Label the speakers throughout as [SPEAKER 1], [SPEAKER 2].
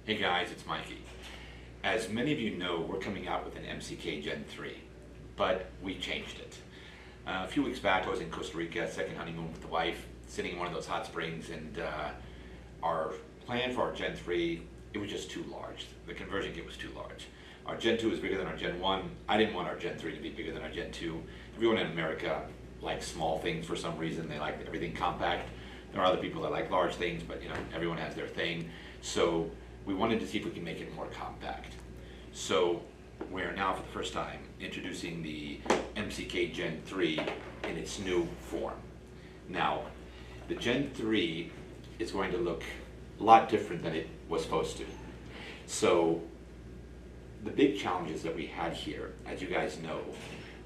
[SPEAKER 1] Hey guys, it's Mikey. As many of you know, we're coming out with an MCK Gen 3, but we changed it. A few weeks back, I was in Costa Rica, second honeymoon with the wife, sitting in one of those hot springs, and our plan for our Gen 3, it was just too large. The conversion kit was too large. Our Gen 2 is bigger than our Gen 1. I didn't want our Gen 3 to be bigger than our Gen 2. Everyone in America likes small things for some reason. They like everything compact. There are other people that like large things, but everyone has their thing. So we wanted to see if we can make it more compact. So we are now, for the first time, introducing the MCK Gen 3 in its new form. Now, the Gen 3 is going to look a lot different than it was supposed to. So the big challenges that we had here, as you guys know,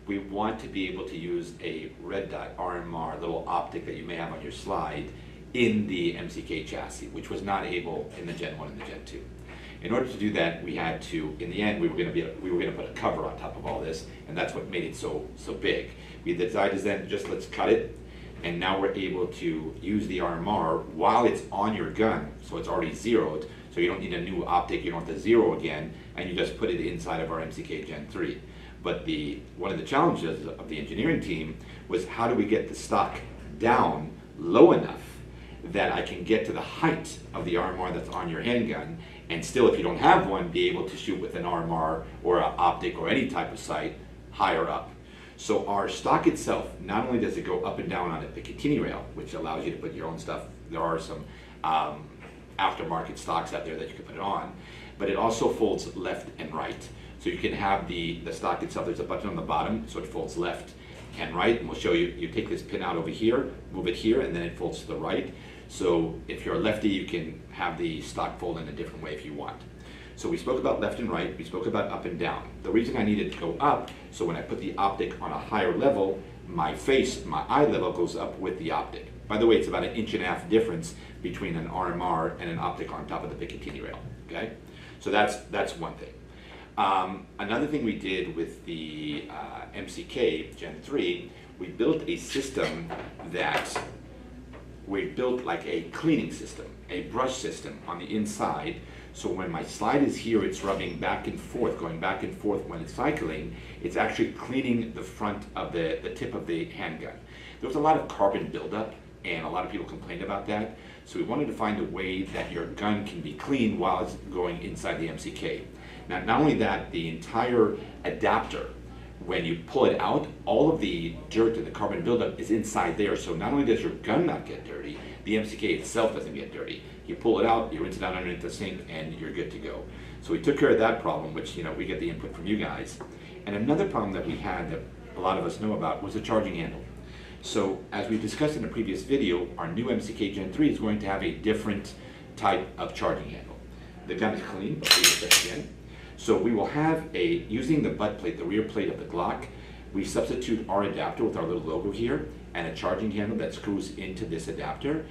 [SPEAKER 1] we want to be able to use a red dot RMR little optic that you may have on your slide in the MCK chassis, which was not able in the Gen 1 and the Gen 2. In order to do that, we had to, in the end, we were going to put a cover on top of all this, and that's what made it so big. We decided then, just let's cut it, and now we're able to use the RMR while it's on your gun, so it's already zeroed, so you don't need a new optic, you don't have to zero again, and you just put it inside of our MCK Gen 3. But one of the challenges of the engineering team was, how do we get the stock down low enough that I can get to the height of the RMR that's on your handgun, and still, if you don't have one, be able to shoot with an RMR or an optic or any type of sight higher up. So our stock itself, not only does it go up and down on a picatinny rail, which allows you to put your own stuff, there are some aftermarket stocks out there that you can put it on, but it also folds left and right. So you can have the stock itself, there's a button on the bottom, so it folds left and right, and we'll show you, you take this pin out over here, move it here, and then it folds to the right. So if you're a lefty, you can have the stock fold in a different way if you want. So we spoke about left and right, we spoke about up and down. The reason I needed to go up, so when I put the optic on a higher level, my eye level goes up with the optic. By the way, it's about 1.5 inches difference between an RMR and an optic on top of the picatinny rail, okay? So that's one thing. Another thing we did with the MCK Gen 3, we built a system that we built like a cleaning system, a brush system on the inside. So when my slide is here, it's rubbing back and forth, going back and forth when it's cycling. It's actually cleaning the front of the tip of the handgun. There was a lot of carbon buildup, and a lot of people complained about that. So we wanted to find a way that your gun can be clean while it's going inside the MCK. Now, not only that, the entire adapter, when you pull it out, all of the dirt and the carbon buildup is inside there. So not only does your gun not get dirty, the MCK itself doesn't get dirty. You pull it out, you rinse it out underneath the sink, and you're good to go. So we took care of that problem, which we get the input from you guys. And another problem that we had that a lot of us know about was the charging handle. So as we discussed in a previous video, our new MCK Gen 3 is going to have a different type of charging handle. The gun is clean, but we'll do that again. So we will have using the butt plate, the rear plate of the Glock, we substitute our adapter with our little logo here and a charging handle that screws into this adapter,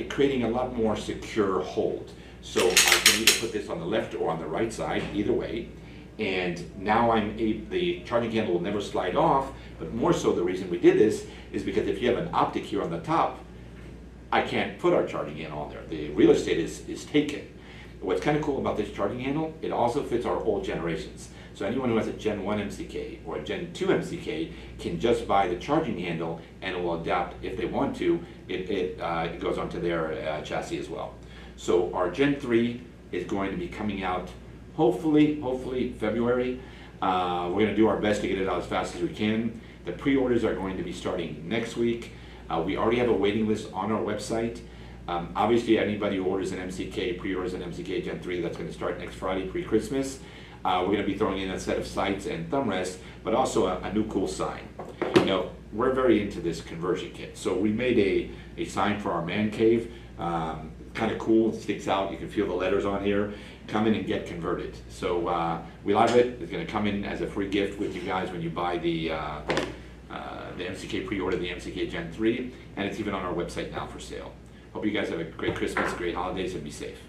[SPEAKER 1] creating a lot more secure hold. So I can either put this on the left or on the right side, either way. And now the charging handle will never slide off, but more so the reason we did this is because if you have an optic here on the top, I can't put our charging handle on there. The real estate is taken. What's kind of cool about this charging handle, it also fits our old generations. So anyone who has a Gen 1 MCK or a Gen 2 MCK can just buy the charging handle, and it will adapt if they want to. It goes onto their chassis as well. So our Gen 3 is going to be coming out hopefully February. We're going to do our best to get it out as fast as we can. The pre-orders are going to be starting next week. We already have a waiting list on our website. Obviously, anybody who orders an MCK, pre-orders an MCK Gen 3, that's going to start next Friday, pre-Christmas. We're going to be throwing in a set of sights and thumb rests, but also a new cool sign. We're very into this conversion kit. So we made a sign for our man cave. Kind of cool, it sticks out, you can feel the letters on here. Come in and get converted. So we love it. It's going to come in as a free gift with you guys when you buy the MCK pre-order, the MCK Gen 3, and it's even on our website now for sale. Hope you guys have a great Christmas, great holidays, and be safe.